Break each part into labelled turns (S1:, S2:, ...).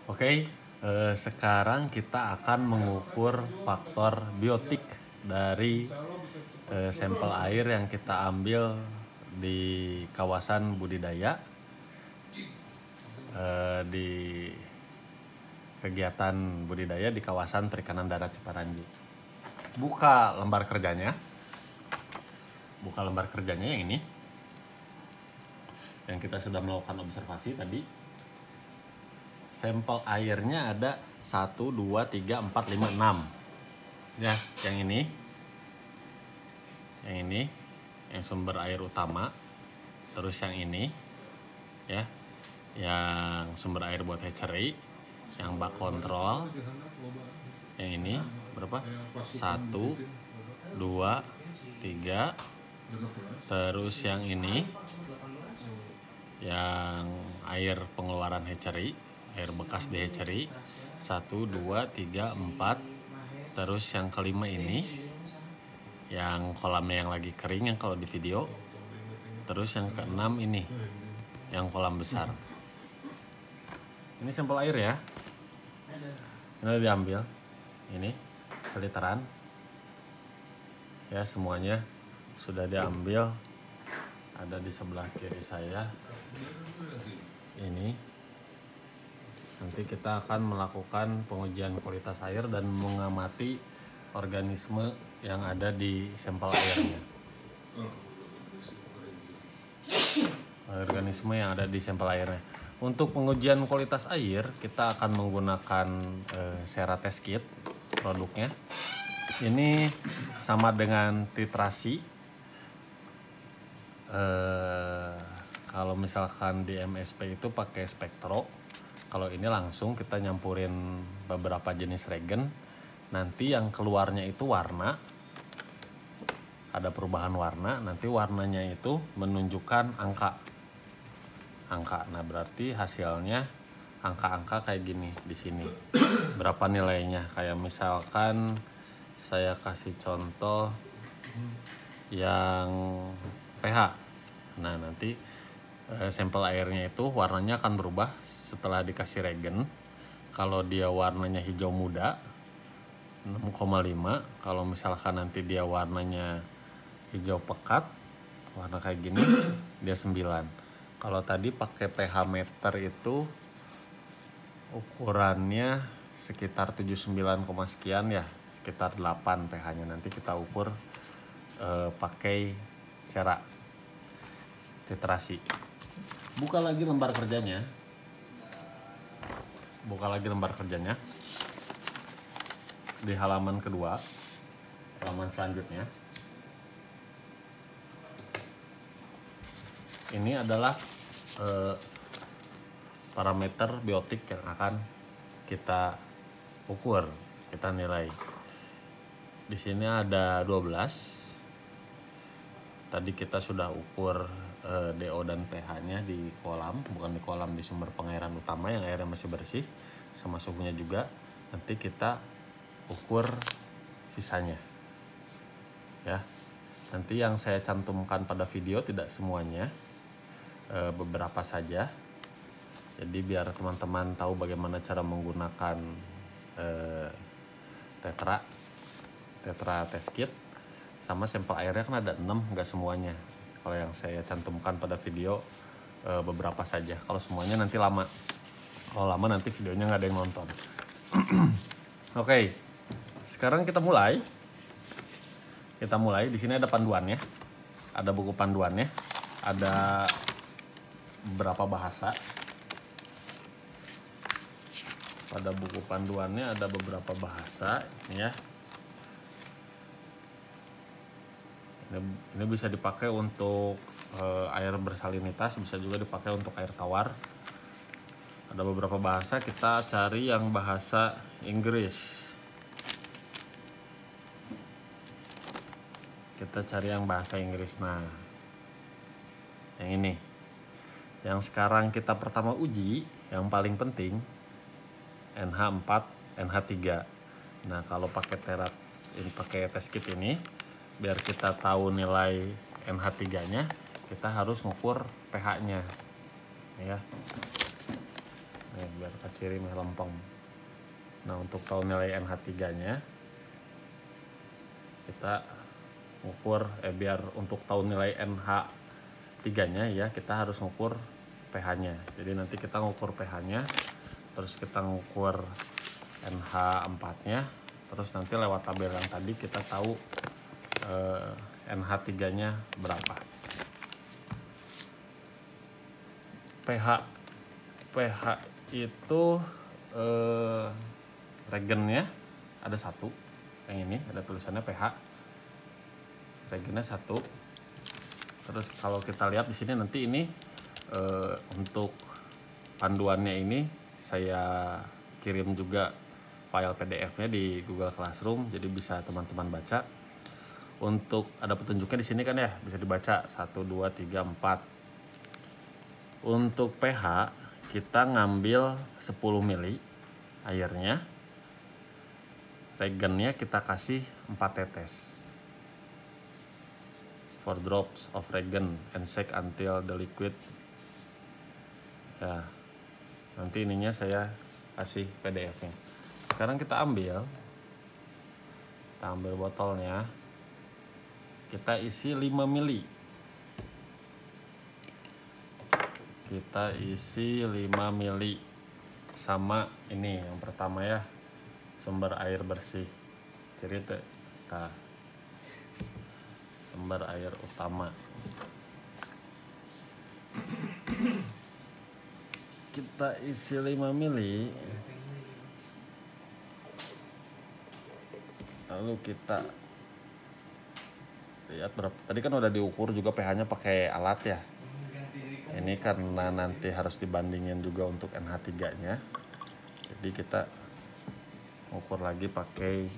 S1: Oke, sekarang kita akan mengukur faktor biotik dari sampel air yang kita ambil di kawasan budidaya di kegiatan budidaya di kawasan perikanan darat Ciparanji. Buka lembar kerjanya yang ini, yang kita sudah melakukan observasi tadi. Sampel airnya ada 1, 2, 3, 4, 5, 6 ya. Yang ini yang sumber air utama. Terus yang ini ya, yang sumber air buat hatchery, yang bak kontrol. Yang ini berapa? 1, 2, 3. Terus yang ini yang air pengeluaran hatchery, air bekas di hatchery. 1, 2, 3, 4. Terus yang kelima ini yang kolamnya yang lagi kering, yang kalau di video. Terus yang keenam ini yang kolam besar. Ini sampel air ya. Ini diambil. Ini seliteran ya, semuanya sudah diambil. Ada di sebelah kiri saya. Ini nanti kita akan melakukan pengujian kualitas air dan mengamati organisme yang ada di sampel airnya. Organisme yang ada di sampel airnya. Untuk pengujian kualitas air kita akan menggunakan Sera Test Kit produknya. Ini sama dengan titrasi. Kalau misalkan di MSP itu pakai spektro. Kalau ini langsung kita nyampurin beberapa jenis regen. Nanti yang keluarnya itu warna. Ada perubahan warna. Nanti warnanya itu menunjukkan angka. Nah berarti hasilnya angka-angka kayak gini di sini. Berapa nilainya? Kayak misalkan saya kasih contoh yang pH. Nah nanti sampel airnya itu warnanya akan berubah setelah dikasih regen. Kalau dia warnanya hijau muda 6,5. Kalau misalkan nanti dia warnanya hijau pekat, warna kayak gini, dia 9. Kalau tadi pakai pH meter itu ukurannya sekitar 79, sekian ya, sekitar 8 pH-nya. Nanti kita ukur pakai Sera titrasi. Buka lagi lembar kerjanya. Di halaman kedua, halaman selanjutnya. Ini adalah parameter biotik yang akan kita ukur, kita nilai. Di sini ada 12. Tadi kita sudah ukur DO dan pH-nya di kolam, bukan di kolam, di sumber pengairan utama yang airnya masih bersih, sama suhunya juga. Nanti kita ukur sisanya. Ya. Nanti yang saya cantumkan pada video tidak semuanya, beberapa saja. Jadi biar teman-teman tahu bagaimana cara menggunakan tetra test kit. Sama sampel airnya kan ada 6, nggak semuanya. Kalau yang saya cantumkan pada video beberapa saja. Kalau semuanya nanti lama. Kalau lama nanti videonya nggak ada yang nonton. Oke, sekarang kita mulai. Di sini ada panduannya, ada buku panduannya, ada beberapa bahasa. Pada buku panduannya ada beberapa bahasa ya. Ini bisa dipakai untuk air bersalinitas, bisa juga dipakai untuk air tawar. Ada beberapa bahasa, kita cari yang bahasa Inggris. Nah, yang ini. Yang sekarang kita pertama uji, yang paling penting NH4, NH3. Nah, kalau pakai test kit ini, biar kita tahu nilai NH3-nya, kita harus ngukur pH-nya. Ya. nih biar kaciri meh lempeng. Nah untuk tahu nilai NH3 nya kita ngukur biar untuk tahu nilai NH3 nya ya kita harus ngukur pH nya. Jadi nanti kita ngukur pH nya, terus kita ngukur NH4 nya, terus nanti lewat tabel yang tadi kita tahu NH3 nya berapa. pH itu regennya ada satu, yang ini ada tulisannya pH, regennya satu. Terus kalau kita lihat di sini nanti ini untuk panduannya ini saya kirim juga file PDF-nya di Google Classroom, jadi bisa teman-teman baca. Untuk ada petunjuknya di sini kan ya, bisa dibaca 1, 2, 3, 4. Untuk pH kita ngambil 10 mili airnya, regennya kita kasih 4 tetes. 4 drops of regen and shake until the liquid. Ya, nanti ininya saya kasih PDF-nya. Sekarang kita ambil botolnya, kita isi 5 mili. Kita isi 5 mili sama ini yang pertama ya, sumber air bersih. Cerita sumber air utama. Kita isi 5 mili. Lalu kita lihat berapa. Tadi kan udah diukur juga pH-nya pakai alat ya. Ini karena nanti harus dibandingin juga untuk NH3-nya. Jadi kita ukur lagi pakai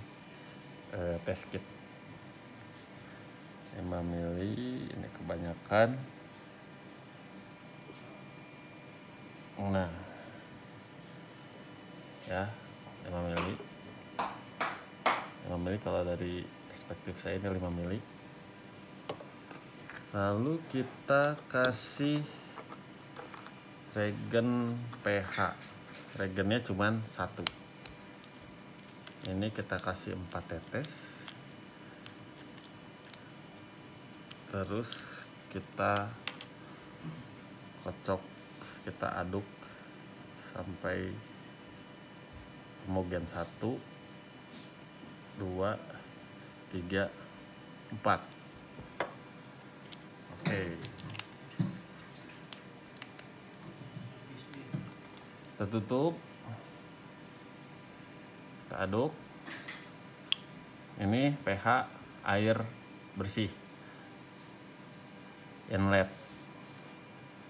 S1: test kit. 5 mili, ini kebanyakan. Nah, ya 5 mili. 5 mili kalau dari perspektif saya ini 5 mili. Lalu kita kasih regen pH. Regennya cuman 1. Ini kita kasih 4 tetes. Terus kita kocok, kita aduk sampai homogen 1, 2, 3, 4. Oke. Kita tutup. Kita aduk. Ini pH air bersih. Inlet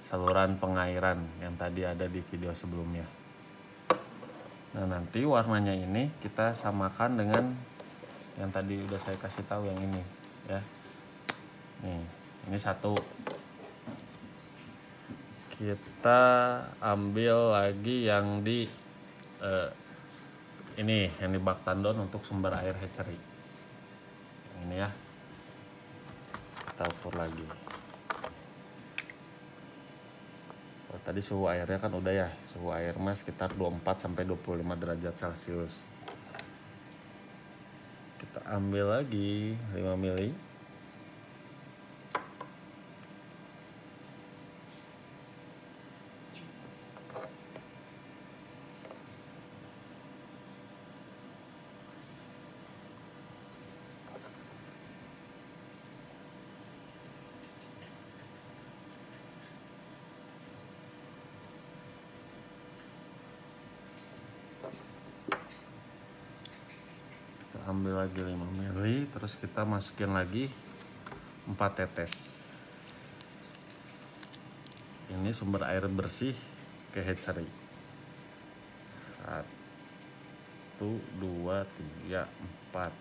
S1: saluran pengairan yang tadi ada di video sebelumnya. Nah, nanti warnanya ini kita samakan dengan yang tadi udah saya kasih tahu yang ini ya. Nih, ini 1. Kita ambil lagi yang di ini yang di bak tandon untuk sumber air hatchery. Yang ini ya. Kita ukur lagi. Tadi suhu airnya kan udah ya, suhu air mah sekitar 24 sampai 25 derajat Celcius. Kita ambil lagi 5 mili. Ambil lagi 5 mili, terus kita masukin lagi 4 tetes. Ini sumber air bersih ke hatchery. 1, 2, 3, 4.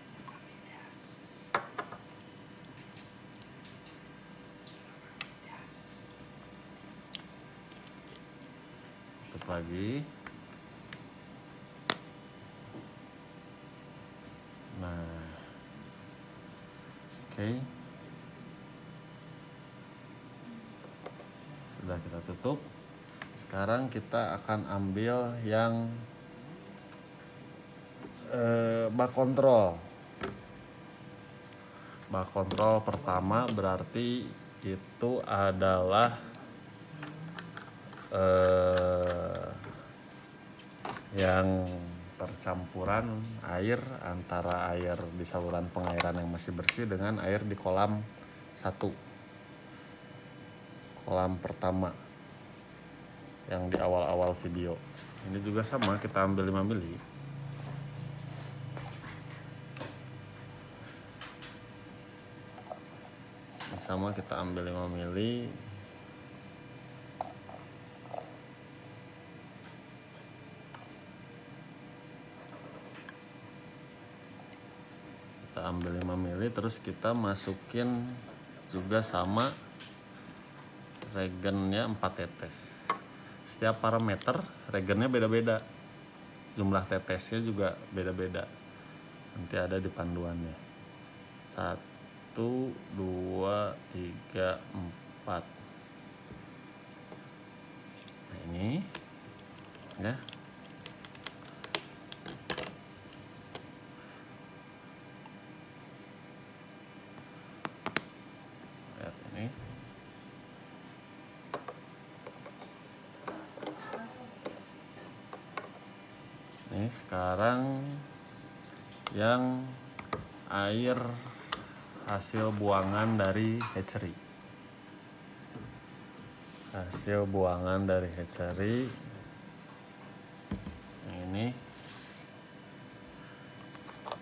S1: Tutup lagi. Nah, oke. Sudah kita tutup. Sekarang kita akan ambil yang bak kontrol. Bak kontrol pertama berarti itu adalah yang percampuran air antara air di saluran pengairan yang masih bersih dengan air di kolam 1, kolam pertama yang di awal-awal video. Ini juga sama, kita ambil 5 mili. Ini sama, kita ambil 5 mili. Kita ambil 5 mili, terus kita masukin juga sama regennya 4 tetes. Setiap parameter regennya beda-beda, jumlah tetesnya juga beda-beda, nanti ada di panduannya. 1, 2, 3, 4. Nah ini ya, lihat ini. Nih sekarang yang air hasil buangan dari hatchery. Hasil buangan dari hatchery. Ini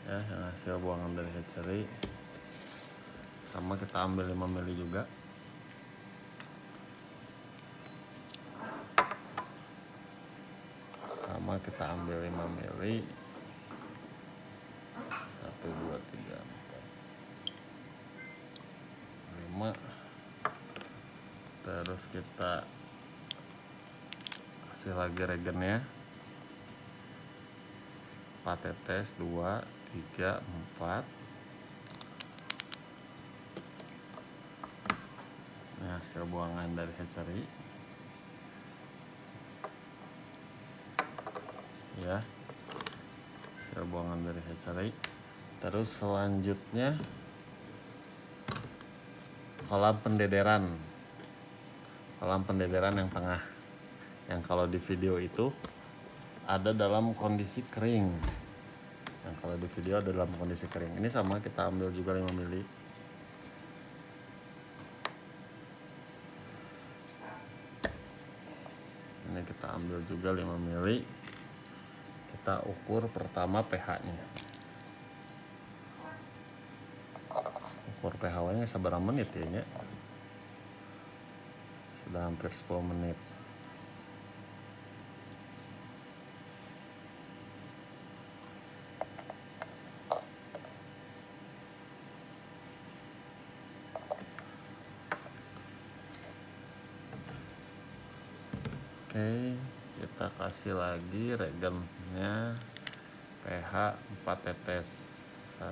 S1: ya, yang hasil buangan dari hatchery. Sama, kita ambil 5 mili juga. Sama, kita ambil 5 mili. 1, 2, 3, 4, 5. Terus kita kasih lagi regennya 4 tetes, 2, 3, 4. Ini hasil buangan dari hatchery ya, hasil buangan dari hatchery. Terus selanjutnya kolam pendederan. Kolam pendederan yang tengah, yang kalau di video itu ada dalam kondisi kering. Yang kalau di video ada dalam kondisi kering. Ini sama, kita ambil juga 5 mili. Ini kita ambil juga 5 mili. Kita ukur pertama pH-nya. Ukur pH-nya seberapa menit ya? Sudah hampir 10 menit. Oke, kita kasih lagi regennya pH 4 tetes. 1,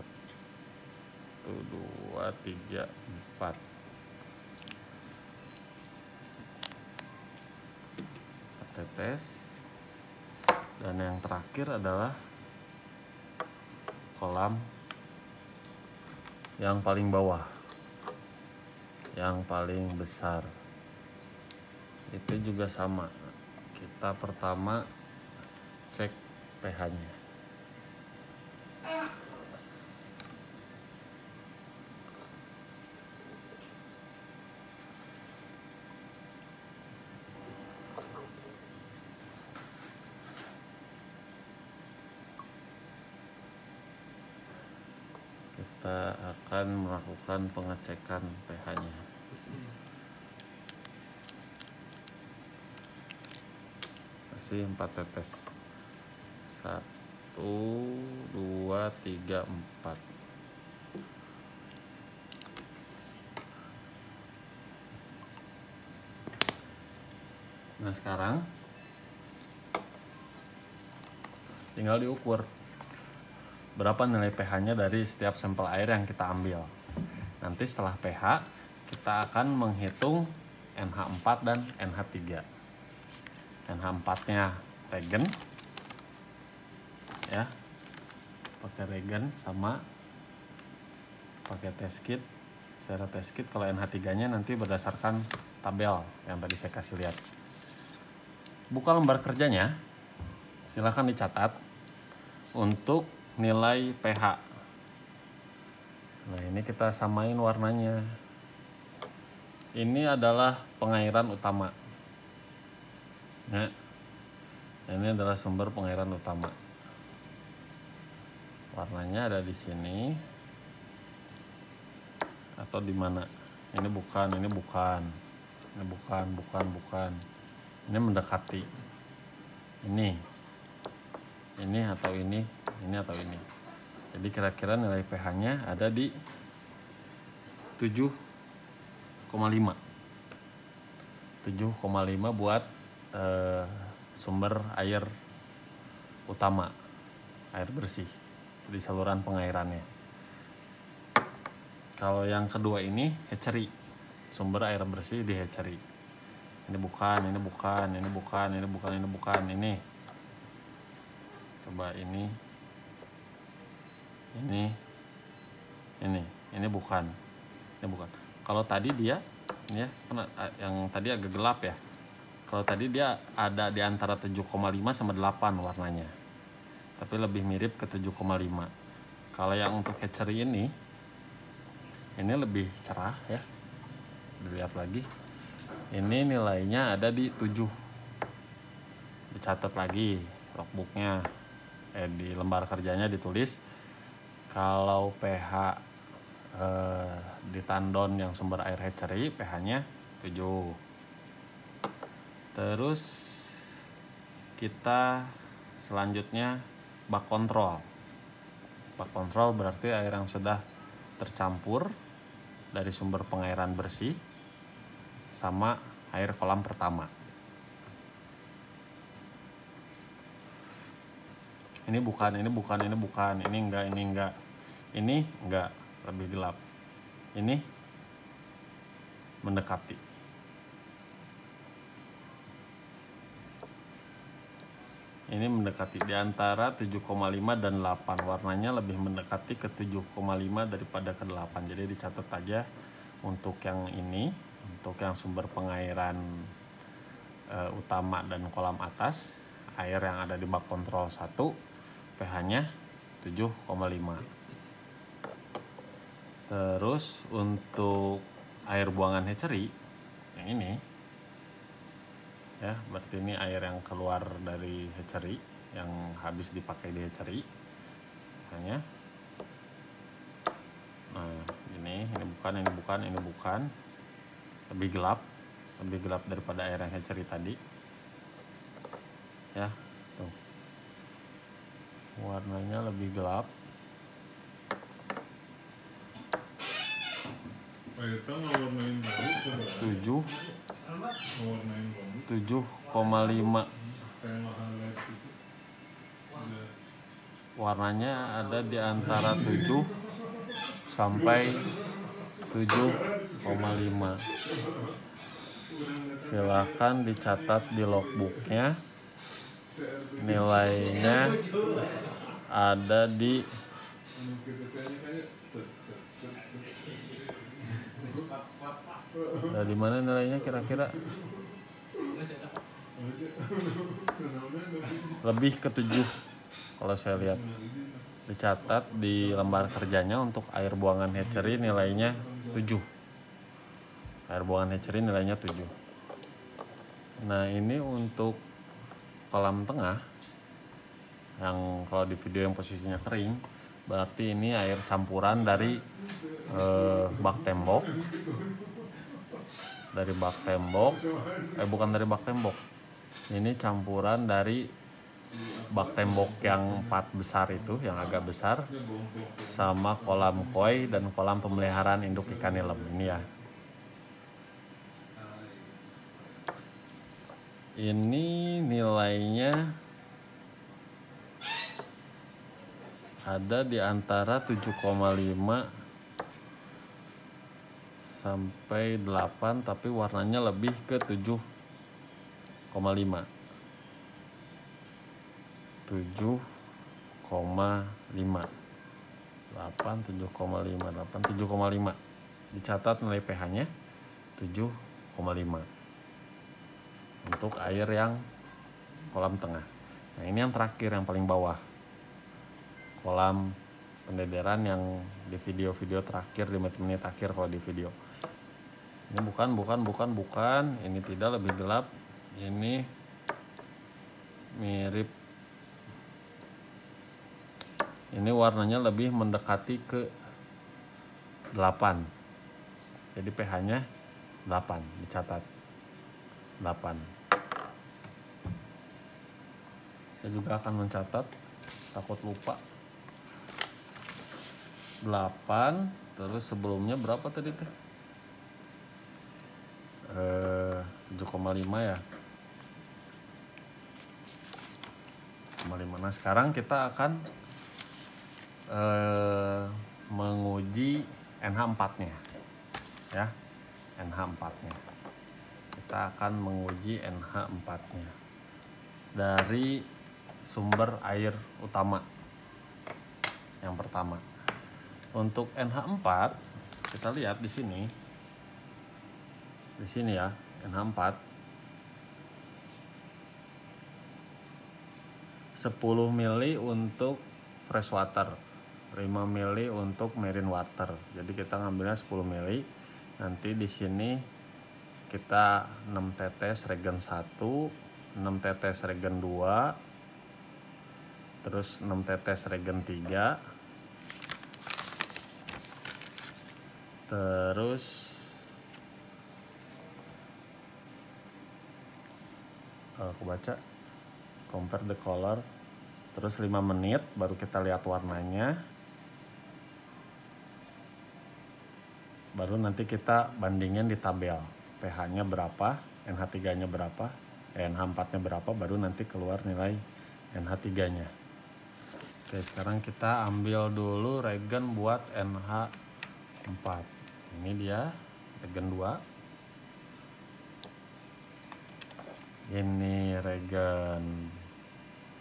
S1: 2, 3, 4. 4 tetes. Dan yang terakhir adalah kolam yang paling bawah, yang paling besar. Itu juga sama, kita pertama cek pH-nya. Kita akan melakukan pengecekan pH-nya. Kasih 4 tetes. 1, 2, 3, 4. Nah sekarang tinggal diukur berapa nilai pH-nya dari setiap sampel air yang kita ambil. Nanti setelah pH kita akan menghitung NH4 dan NH3. NH4-nya regen ya, pakai regen sama pakai test kit. Secara test kit kalau NH3-nya nanti berdasarkan tabel yang tadi saya kasih lihat. Buka lembar kerjanya, silahkan dicatat untuk nilai pH. Nah, ini kita samain warnanya. Ini adalah pengairan utama. Nah, ini adalah sumber pengairan utama. Warnanya ada di sini atau di mana? Ini bukan, ini bukan. Ini bukan. Ini mendekati. Ini atau ini atau ini. Jadi kira-kira nilai pH-nya ada di 7,5. 7,5 buat sumber air utama, air bersih di saluran pengairannya. Kalau yang kedua ini hatchery, sumber air bersih di hatchery. Ini bukan. Ini. Coba ini bukan. Kalau tadi dia ya, yang tadi agak gelap ya. Kalau tadi dia ada di antara 7,5 sama 8 warnanya. Tapi lebih mirip ke 7,5. Kalau yang untuk hatchery ini lebih cerah ya. Dilihat lagi. Ini nilainya ada di 7. Dicatat lagi logbooknya. Di lembar kerjanya ditulis kalau pH di tandon yang sumber air hatchery pH-nya 7. Terus kita selanjutnya bak kontrol. Bak kontrol berarti air yang sudah tercampur dari sumber pengairan bersih sama air kolam pertama. Ini bukan. Ini enggak. Ini enggak, lebih gelap. Ini mendekati. Ini mendekati di antara 7,5 dan 8. Warnanya lebih mendekati ke 7,5 daripada ke 8. Jadi dicatat aja untuk yang ini, untuk yang sumber pengairan utama dan kolam atas, air yang ada di bak kontrol 1, pH-nya 7,5. Terus untuk air buangan hatchery yang ini ya, berarti ini air yang keluar dari hatchery yang habis dipakai di hatchery hanya. Nah, ini bukan. Lebih gelap daripada air yang hatchery tadi ya, tuh warnanya lebih gelap. 7,5. Warnanya ada di antara 7 sampai 7,5. Silahkan dicatat di logbooknya. Nilainya ada di dari mana nilainya kira-kira? Lebih ke 7 kalau saya lihat. Dicatat di lembar kerjanya untuk air buangan hatchery nilainya 7. Air buangan hatchery nilainya 7. Nah, ini untuk kolam tengah yang kalau di video yang posisinya kering, berarti ini air campuran dari bak tembok. Bukan dari bak tembok. Ini campuran dari bak tembok yang 4 besar itu, yang agak besar, sama kolam koi dan kolam pemeliharaan induk ikan nilem ini ya. Ini nilainya ada di antara 7,5 sampai 8, tapi warnanya lebih ke 7,5. 7,5. 8, 7,5, 8, 7,5. Dicatat nilai pH-nya 7,5 untuk air yang kolam tengah. Nah, ini yang terakhir, yang paling bawah, kolam pendederan yang di video-video terakhir, di menit-menit akhir kalau di video. Ini bukan, ini tidak, lebih gelap. Ini mirip, ini warnanya lebih mendekati ke 8. Jadi pH-nya 8, dicatat 8. Saya juga akan mencatat, takut lupa. 8, terus sebelumnya berapa tadi tuh? 7,5 ya. 7,5. Nah, sekarang kita akan menguji NH4-nya ya. NH4-nya. Kita akan menguji NH4-nya dari sumber air utama yang pertama. Untuk NH4 kita lihat di sini. Di sini ya, NH4 10 mili untuk fresh water, 5 mili untuk marine water. Jadi kita ngambilnya 10 mili. Nanti di sini kita 6 tetes regen 1, 6 tetes regen 2, terus 6 tetes regen 3, terus aku baca compare the color, terus 5 menit baru kita lihat warnanya, baru nanti kita bandingin di tabel pH-nya berapa, NH3 nya berapa, NH4 nya berapa, baru nanti keluar nilai NH3 nya. Oke, sekarang kita ambil dulu regen buat NH4. Ini dia regen 2. Ini regen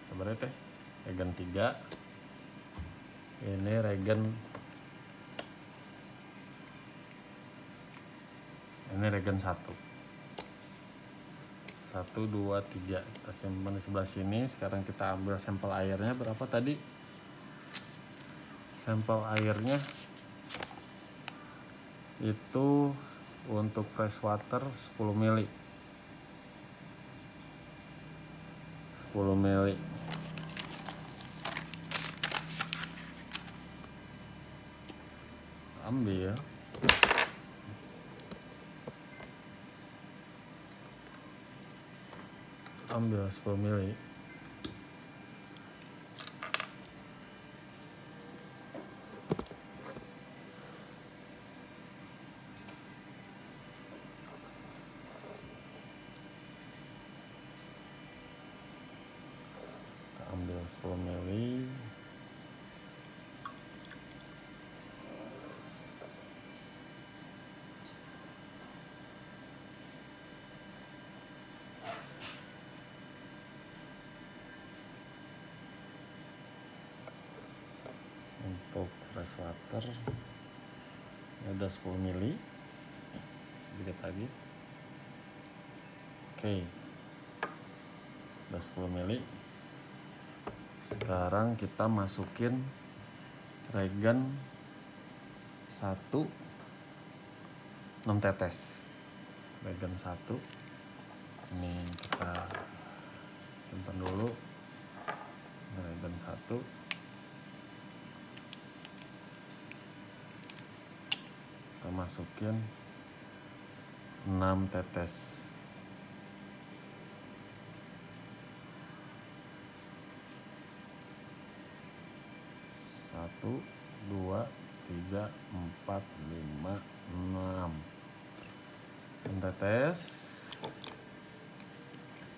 S1: sebenarnya teh regen 3. Ini regen, ini regen 1. 1, 2, 3 kita simpan di sebelah sini. Sekarang kita ambil sampel airnya berapa tadi? Sampel airnya itu untuk fresh water 10 mili. 10 mili. Ambil 10 mili. Kita ambil 10 mili. Untuk fresh water ini udah 10 mili, sedikit lagi. Oke, udah 10 mili. Sekarang kita masukin regen 1, 6 tetes. Regen 1 ini kita simpan dulu. Regen 1, kita masukin 6 tetes. 1, 2, 3, 4, 5, 6 tetes.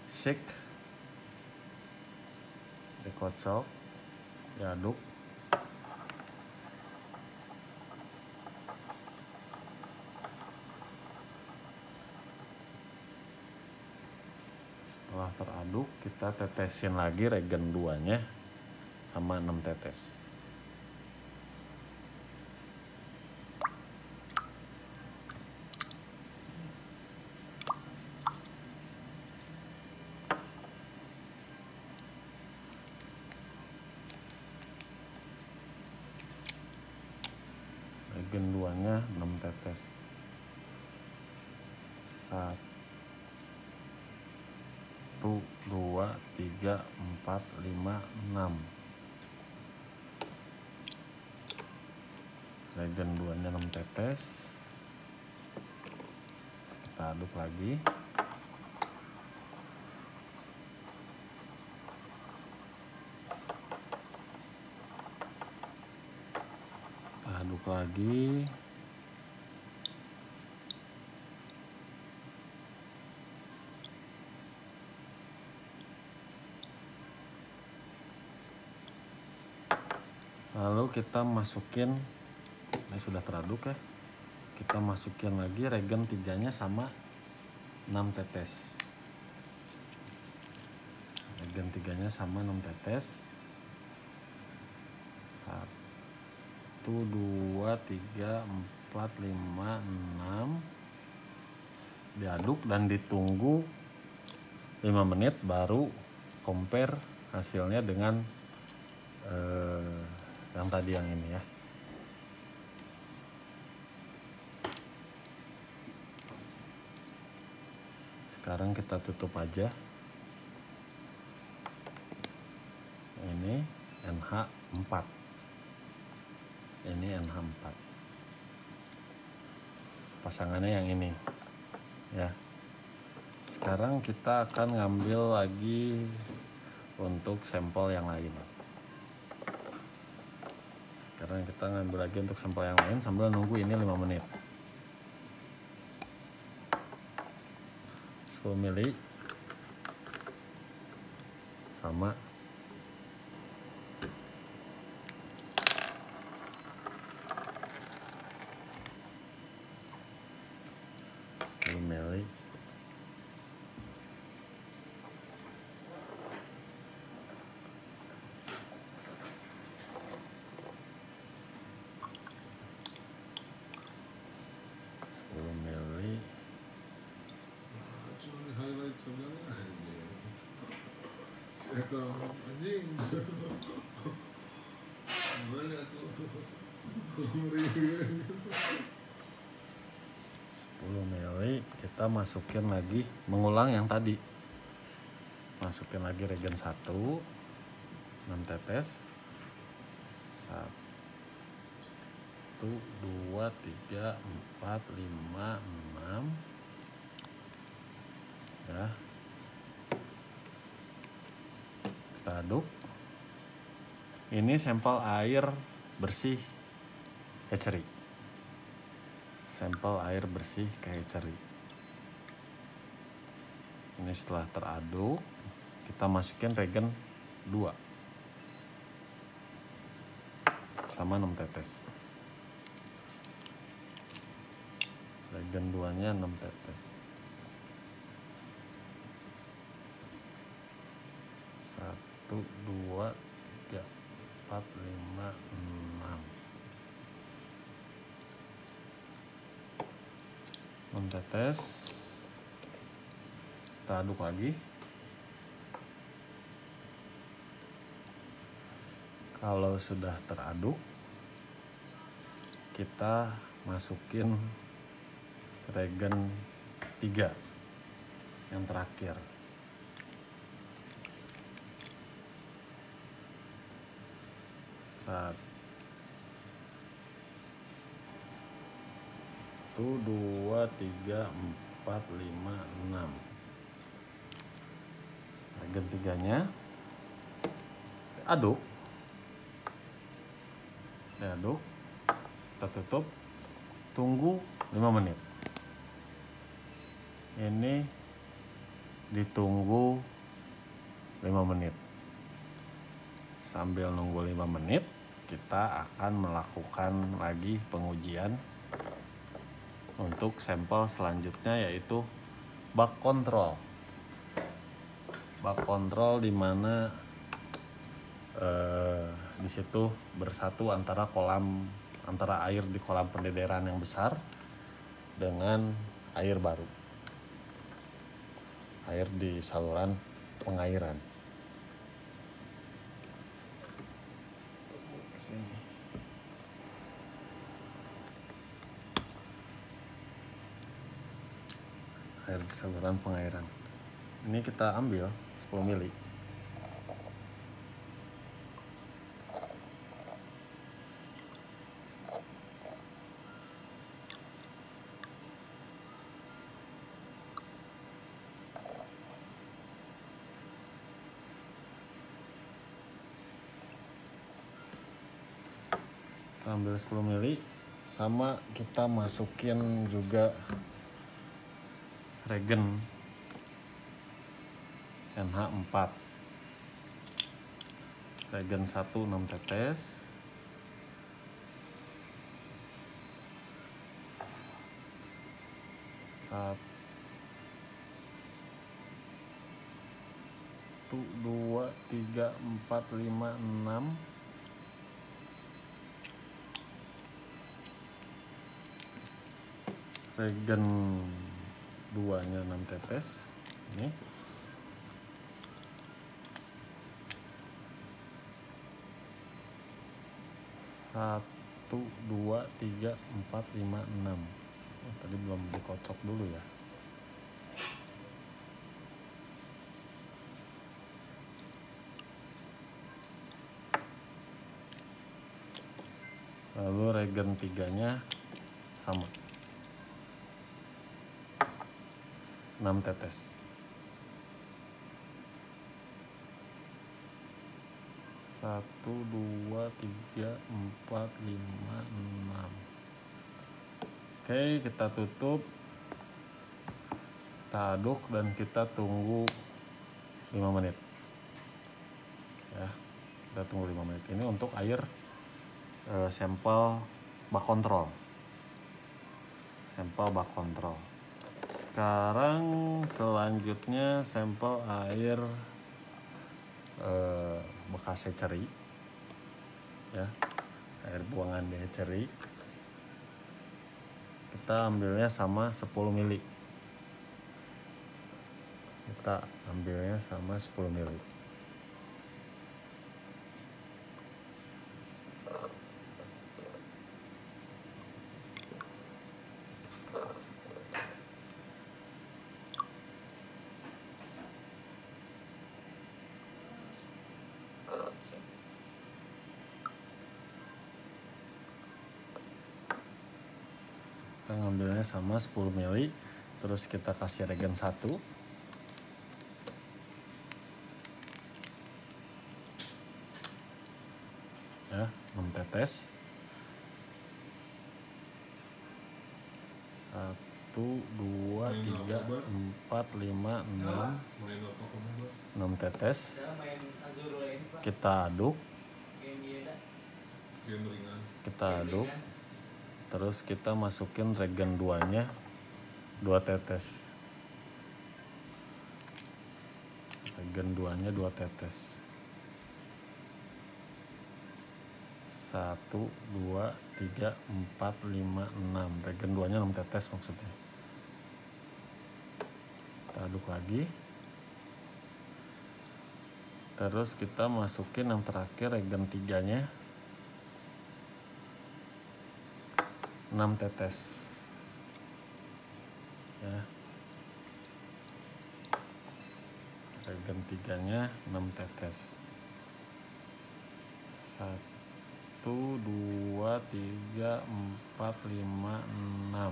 S1: Shake, dikocok, diaduk. Setelah Setelah teraduk, kita tetesin lagi regen 2-nya sama 6 tetes. Regen 2-nya 6 tetes. 1, 2, 3, 4, 5, 6. Regen 2-nya 6 tetes. Kita aduk lagi. Kita aduk lagi. Lalu kita masukin, ini sudah teraduk ya, kita masukin lagi regen 3-nya sama 6 tetes. Regen 3-nya sama 6 tetes. 1, 2, 3, 4, 5, 6. Diaduk dan ditunggu 5 menit baru compare hasilnya dengan yang tadi yang ini ya. Sekarang kita tutup aja. Ini NH4. Ini NH4. Pasangannya yang ini. Ya. Sekarang kita akan ngambil lagi untuk sampel yang lain. Sekarang kita ngambil lagi untuk sampel yang lain sambil nunggu ini 5 menit. 10 ml sama 10 ml
S2: anjing. Gimana tuh?
S1: 10 ml kita masukin lagi, mengulang yang tadi. Masukin lagi regen 1 6 tetes. 1, 2, 3, 4, 5, 6 ya. Kita aduk. Ini sampel air bersih keceri. Sampel air bersih kayak ceri. Ini setelah teraduk, kita masukin regen 2 sama 6 tetes. Regen 2-nya 6 tetes. 1, 2, 3, 4, 5, 6. 6 tetes. Kita aduk lagi. Kalau sudah teraduk, kita masukin regen 3 yang terakhir. Satu, 2, 3, 4, 5, 6. Regen 3-nya aduk. Diaduk. Kita tutup. Tunggu 5 menit. Ini ditunggu 5 menit. Sambil nunggu 5 menit, kita akan melakukan lagi pengujian untuk sampel selanjutnya, yaitu bak kontrol. bak kontrol di mana di situ bersatu antara air di kolam pendederan yang besar dengan air baru, air di saluran pengairan. Sini. Air di saluran pengairan. Ini kita ambil 10 mili. Kita ambil 10 mili, sama kita masukin juga regen NH4, regen 1 6 tetes, satu, 2, 3, 4, 5, 6, regen 2-nya 6 tetes ini. Satu, 2, 3, 4, 5, 6. Oh, tadi belum dikocok dulu ya. Lalu regen 3-nya sama 6 tetes. 1, 2, 3, 4, 5, 6. Oke, kita tutup, kita aduk dan kita tunggu 5 menit ya. Kita tunggu 5 menit. Ini untuk air sampel bak kontrol. Sampel bak kontrol. Sekarang selanjutnya sampel air bekas hatchery ya, air buangan di hatchery. Kita ambilnya sama 10 mili. Kita ambilnya sama 10 mili. Kita ngambilnya sama 10 mili, terus kita kasih regen 1 ya, 6 tetes. 1, 2, 3, 4, 5, 6 tetes. Kita aduk, terus kita masukin regen 2-nya 2 tetes. Regen 2-nya 2 tetes. 1, 2, 3, 4, 5, 6. Regen 2-nya 6 tetes maksudnya. Kita aduk lagi. Terus kita masukin yang terakhir regen 3-nya 6 tetes ya. Regen 3-nya 6 tetes. 1, 2, 3, 4, 5, 6.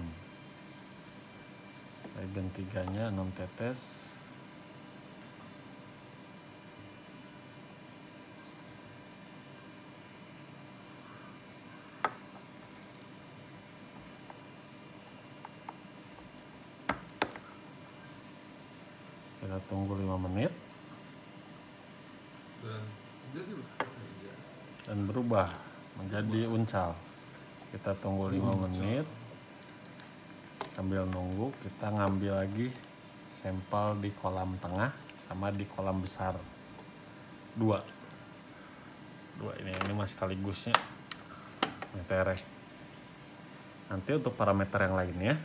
S1: Regen 3-nya 6 tetes. Kita tunggu 5 menit dan berubah menjadi uncal. Kita tunggu 5 menit. Sambil nunggu kita ngambil lagi sampel di kolam tengah sama di kolam besar 2 ini mas sekaligusnya meter. Nanti untuk parameter yang lainnya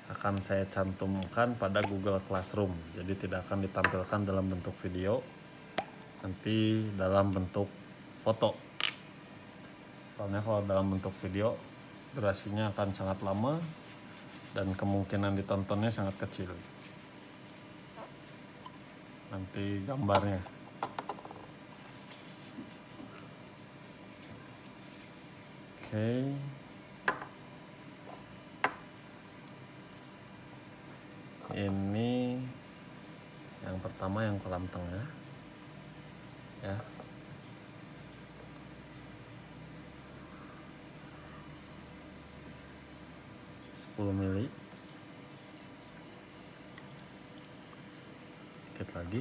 S1: akan saya cantumkan pada Google Classroom, jadi tidak akan ditampilkan dalam bentuk video, nanti dalam bentuk foto. Soalnya kalau dalam bentuk video durasinya akan sangat lama dan kemungkinan ditontonnya sangat kecil. Nanti gambarnya. Oke. Ini yang pertama yang kolam tengah. Ya. 10 mili. Dikit lagi.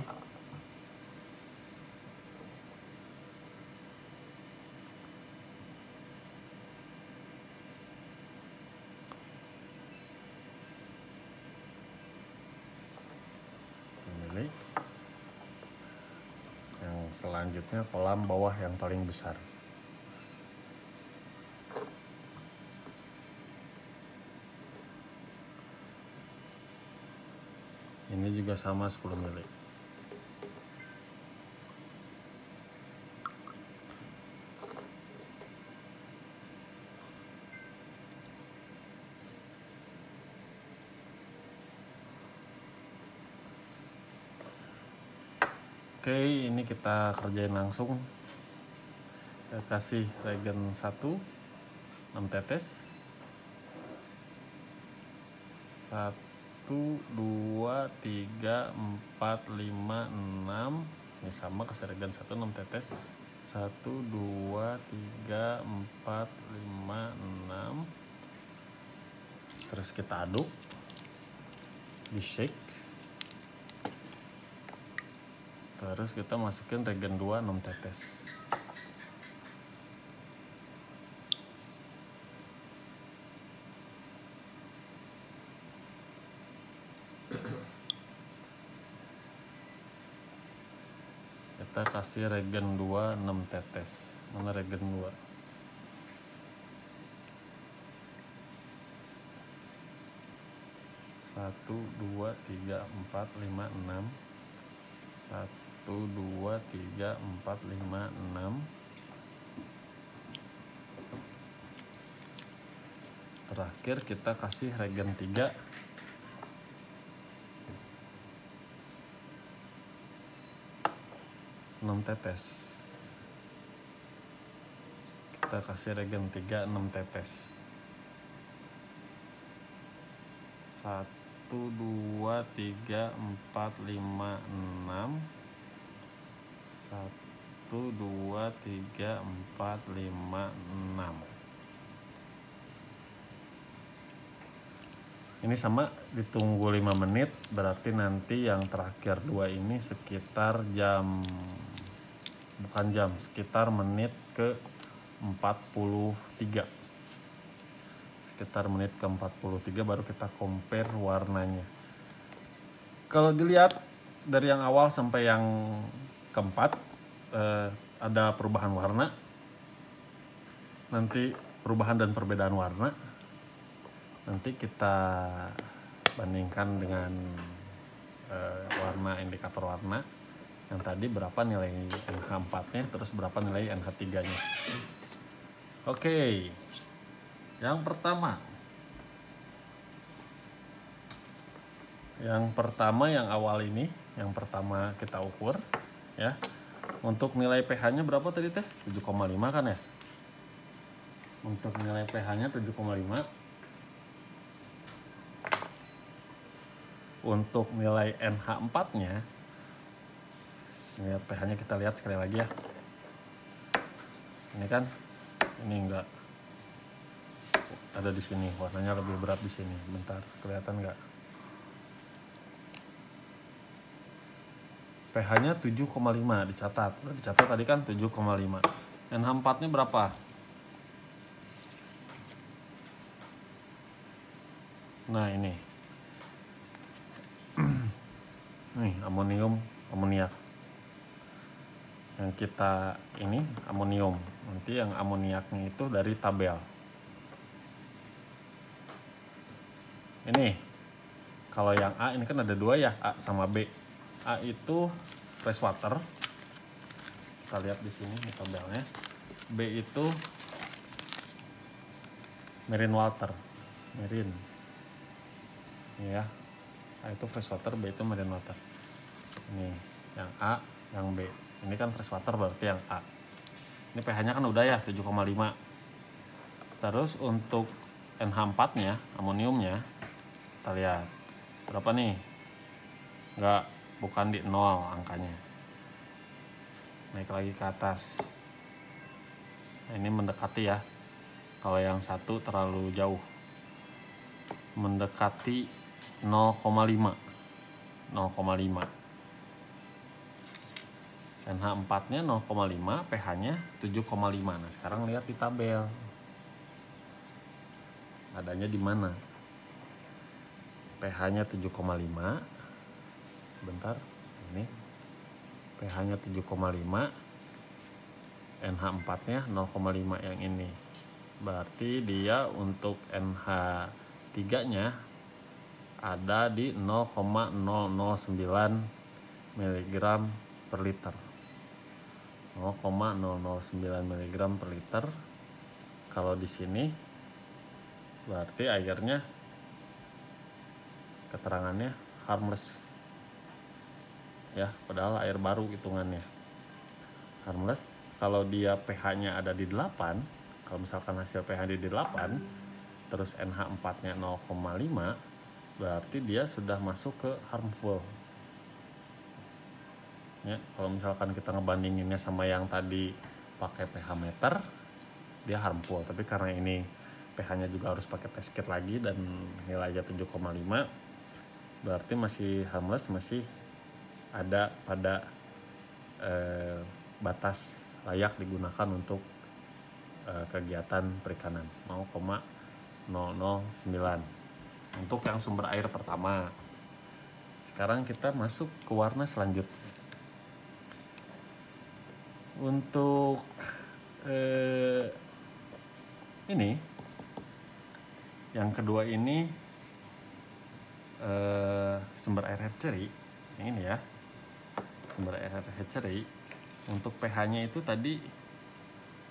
S1: Mili. Yang selanjutnya kolam bawah yang paling besar. Ini juga sama 10 mili. Oke, ini kita kerjain langsung. Kita kasih regen 1 6 tetes. 1 2 3 4 5 6. Ini sama, kasih regen 1 6 tetes. 1 2 3 4 5 6. Terus kita aduk. Di shake. Terus kita masukin regen 2 6 tetes. Kita kasih regen 2 6 tetes. Mana regen 2? Satu, dua, tiga, empat, lima, enam. 1 2 3 4 5 6. Terakhir kita kasih regen 3. Enam tetes. Kita kasih regen 3 6 tetes. 1 2 3 4 5 6. 1 2 3 4 5 6. Ini sama, ditunggu 5 menit, berarti nanti yang terakhir 2 ini sekitar sekitar menit ke 43. Sekitar menit ke 43 baru kita compare warnanya. Kalau dilihat dari yang awal sampai yang keempat, ada perubahan warna. Nanti perubahan dan perbedaan warna nanti kita bandingkan dengan warna indikator warna. Yang tadi berapa nilai NH4-nya, terus berapa nilai NH3-nya. Oke. Yang pertama yang awal ini, yang pertama kita ukur ya. Untuk nilai pH-nya berapa tadi teh? 7,5 kan ya? Untuk nilai pH-nya 7,5. Untuk nilai NH4-nya, lihat pH-nya, kita lihat sekali lagi ya. Ini kan, ini enggak ada di sini, warnanya lebih berat di sini. Bentar, kelihatan enggak? pH-nya 7,5 dicatat. Dicatat tadi kan 7,5. NH4-nya berapa? Nah, ini. Nih, amonium amoniak. Yang kita ini amonium. Nanti yang amoniaknya itu dari tabel. Ini kalau yang A ini kan ada dua ya, A sama B. A itu fresh water. Kita lihat di sini di tabelnya. B itu marine water. Marine. Ini ya. A itu fresh water, B itu marine water. Ini yang A, yang B. Ini kan fresh water berarti yang A. Ini pH-nya kan udah ya 7,5. Terus untuk NH4-nya, amoniumnya, kita lihat berapa nih? Bukan di 0 angkanya. Naik lagi ke atas. Nah, ini mendekati ya. Kalau yang satu terlalu jauh. Mendekati 0,5. 0,5. NH4-nya 0,5, pH-nya 7,5. Nah, sekarang lihat di tabel. Adanya di mana? pH-nya 7,5. Bentar, ini. pH-nya 7,5. NH4-nya 0,5 yang ini. Berarti dia untuk NH3-nya ada di 0,009 mg per liter. 0,009 mg per liter. Kalau di sini berarti airnya keterangannya harmless. Ya, padahal air baru hitungannya. Harmless. Kalau dia pH-nya ada di 8, kalau misalkan hasil pH di 8, terus NH4-nya 0,5, berarti dia sudah masuk ke harmful. Ya, kalau misalkan kita ngebandinginnya sama yang tadi pakai pH meter, dia harmful. Tapi karena ini pH-nya juga harus pakai test kit lagi dan nilainya 7,5, berarti masih harmless, masih ada pada batas layak digunakan untuk kegiatan perikanan 0,009 untuk yang sumber air pertama. Sekarang kita masuk ke warna selanjutnya. Untuk ini yang kedua ini sumber air hatchery, yang ini ya, sumber air hatchery. Untuk pH-nya itu tadi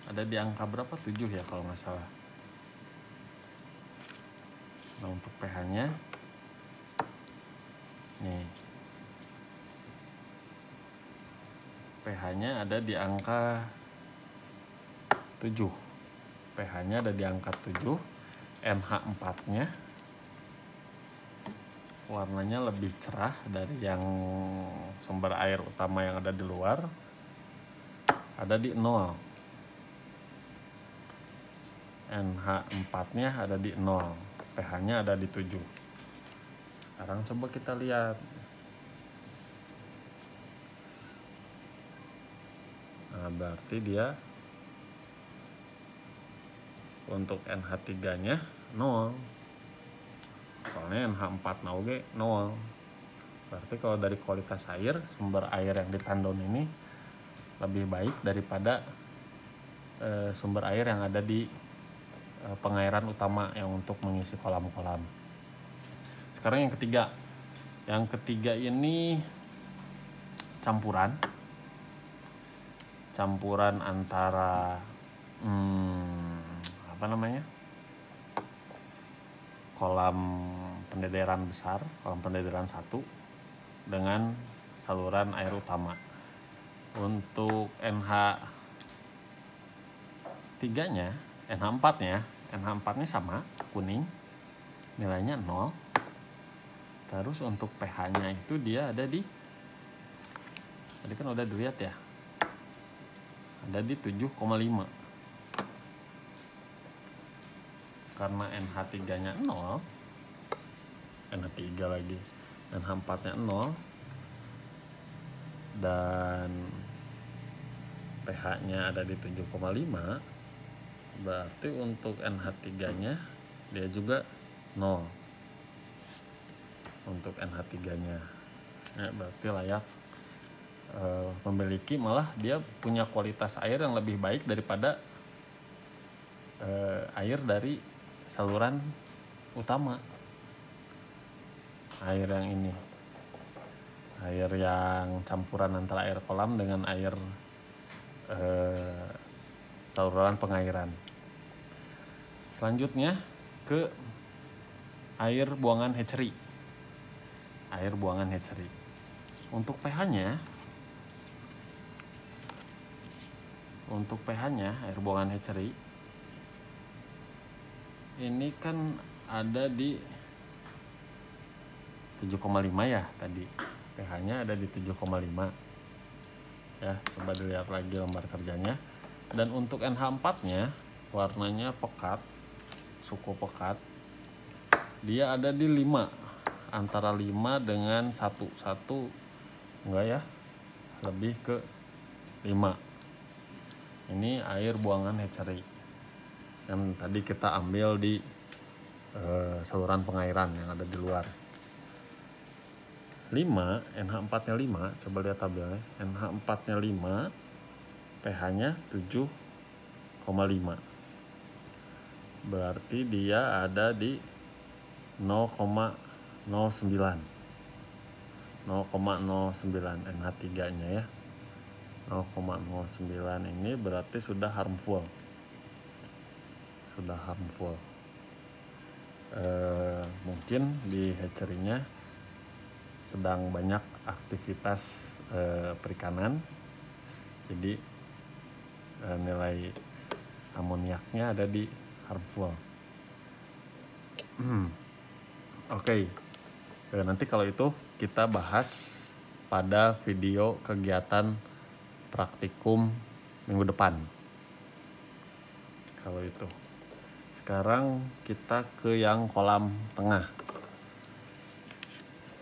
S1: ada di angka berapa? 7 ya kalau nggak salah. Nah, untuk pH-nya nih, pH-nya ada di angka 7. pH-nya ada di angka 7. NH4-nya warnanya lebih cerah dari yang sumber air utama yang ada di luar. Ada di 0. NH4-nya ada di 0. pH-nya ada di 7. Sekarang coba kita lihat. Nah, berarti dia untuk NH3-nya 0. Soalnya NH4 nauge 0. Berarti kalau dari kualitas air, sumber air yang di tandon ini lebih baik daripada sumber air yang ada di pengairan utama yang untuk mengisi kolam-kolam. Sekarang yang ketiga. Yang ketiga ini campuran antara kolam pendederan besar, kolam pendederan 1 dengan saluran air utama. Untuk NH3-nya, NH4-nya sama, kuning, nilainya 0. Terus untuk pH-nya itu dia ada di, tadi kan udah dilihat ya, ada di 7,5. Karena NH3-nya 0, NH3 lagi, NH4-nya 0, dan pH-nya ada di 7,5, berarti untuk NH3-nya dia juga 0. Untuk NH3-nya ya, berarti layak memiliki, malah dia punya kualitas air yang lebih baik daripada air dari saluran utama. Air yang ini, air yang campuran antara air kolam dengan air saluran pengairan. Selanjutnya ke air buangan hatchery. Air buangan hatchery. Untuk pH-nya air buangan hatchery ini kan ada di 7,5 ya tadi. pH-nya ada di 7,5. Ya, coba dilihat lagi lembar kerjanya. Dan untuk NH4-nya warnanya pekat, suku pekat. Dia ada di 5, antara 5 dengan 1 enggak ya, lebih ke 5. Ini air buangan hatchery yang tadi kita ambil di saluran pengairan yang ada di luar. 5, NH4-nya 5, coba lihat tabelnya. NH4-nya 5, pH-nya 7,5. Berarti dia ada di 0,09. 0,09 NH3-nya ya. 0,09 ini berarti sudah harmful. Mungkin di hatchery-nya sedang banyak aktivitas perikanan, jadi nilai amoniaknya ada di harmful. Oke. Nanti kalau itu kita bahas pada video kegiatan praktikum minggu depan. Kalau itu. Sekarang kita ke yang kolam tengah.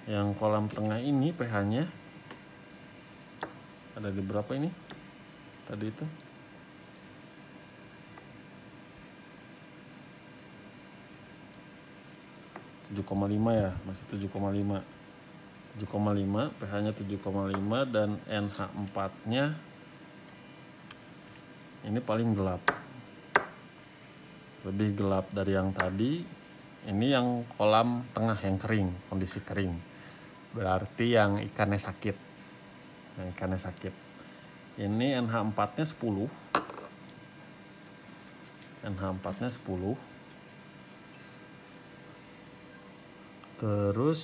S1: Yang kolam tengah ini pH-nya ada di berapa ini? Tadi itu 7,5 ya, masih 7,5. 7,5, pH-nya 7,5 dan NH4-nya ini paling gelap. Lebih gelap dari yang tadi. Ini yang kolam tengah yang kering, kondisi kering. Berarti yang ikannya sakit. Ini NH4-nya 10. NH4-nya 10. Terus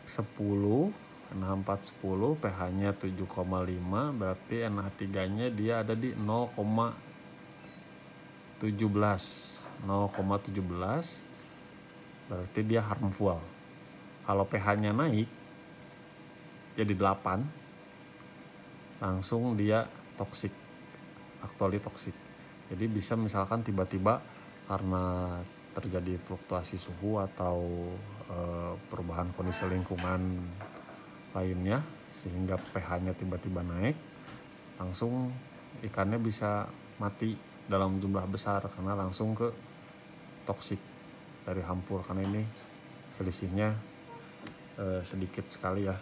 S1: 10, NH4 10, pH-nya 7,5, berarti NH3-nya dia ada di 0,17. Berarti dia harmful. Kalau pH-nya naik jadi 8, langsung dia toksik, actually toksik. Jadi bisa misalkan tiba-tiba karena terjadi fluktuasi suhu atau perubahan kondisi lingkungan lainnya sehingga pH-nya tiba-tiba naik, langsung ikannya bisa mati dalam jumlah besar karena langsung ke toksik dari hampur, karena ini selisihnya sedikit sekali ya.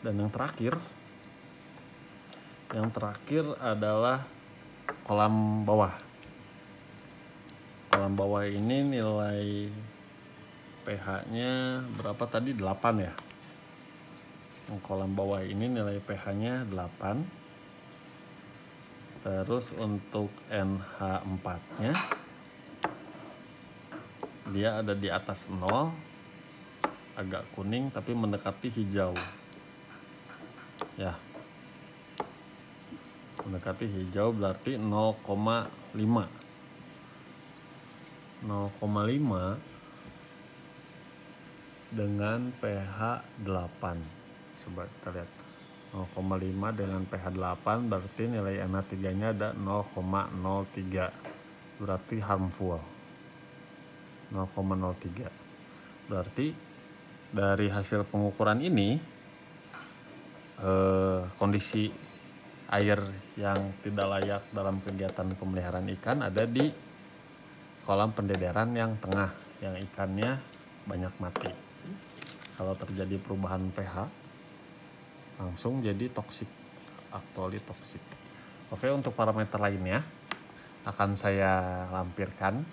S1: Dan yang terakhir adalah kolam bawah. Kolam bawah ini nilai pH-nya berapa tadi? 8 ya. Kolam bawah ini nilai pH-nya 8. Terus untuk NH4-nya dia ada di atas 0, agak kuning tapi mendekati hijau. Ya. Mendekati hijau berarti 0,5 dengan pH 8. Coba kita lihat. 0,5 dengan pH 8 berarti nilai NH3-nya ada 0,03. Berarti harmful. 0,03. Berarti dari hasil pengukuran ini kondisi air yang tidak layak dalam kegiatan pemeliharaan ikan ada di kolam pendederan yang tengah. yang ikannya banyak mati. Kalau terjadi perubahan pH langsung jadi toksik, actually toksik. Oke, untuk parameter lainnya akan saya lampirkan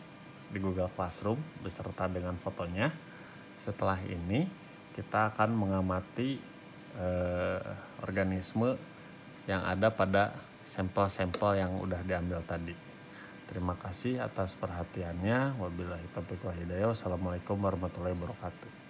S1: di Google Classroom beserta dengan fotonya. Setelah ini kita akan mengamati organisme yang ada pada sampel-sampel yang udah diambil tadi. Terima kasih atas perhatiannya. Wabillahi taufiq wal hidayah. Wassalamualaikum warahmatullahi wabarakatuh.